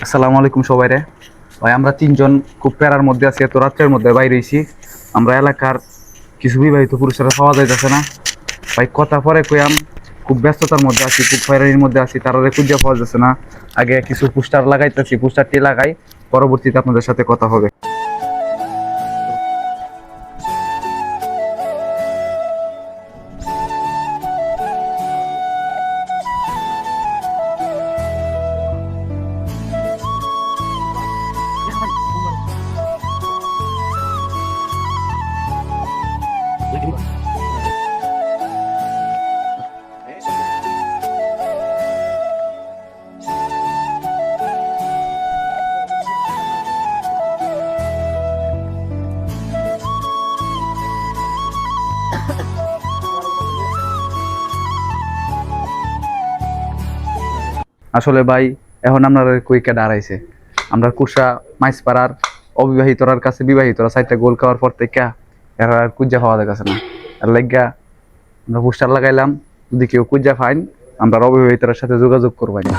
আসসালামু আলাইকুম সবাই রে। ভাই আমরা তিনজন খুব প্যারার মধ্যে আছি, এত রাত্রের মধ্যে বাইরে হইছি। আমরা এলাকার কিছু বিবাহিত পুরুষেরা পাওয়া যাইতেছে না। ভাই কথা পরে কইয়াম, খুব ব্যস্ততার মধ্যে আছি, খুব হয়রানির মধ্যে আছি, তারা খুঁজে পাওয়া যাচ্ছে না। আগে কিছু পোস্টার লাগাইতেছি, পোস্টারটি লাগাই, পরবর্তীতে আপনাদের সাথে কথা হবে। আসলে ভাই, এখন আমরা কুইকে দাঁড়াইছে, আমরা কুসা মাইসপাড়ার অবিবাহিতরার কাছে বিবাহিতরা সাইডটা গোল খাওয়ার পর থেকে এরা আর কুজ্জা পাওয়া যাচ্ছে না। এর লাইগা আমরা পোস্টার লাগাইলাম, যদি কেউ কুজ্জা পাইন আমরা অবিবাহিতরার সাথে যোগাযোগ করবাই না।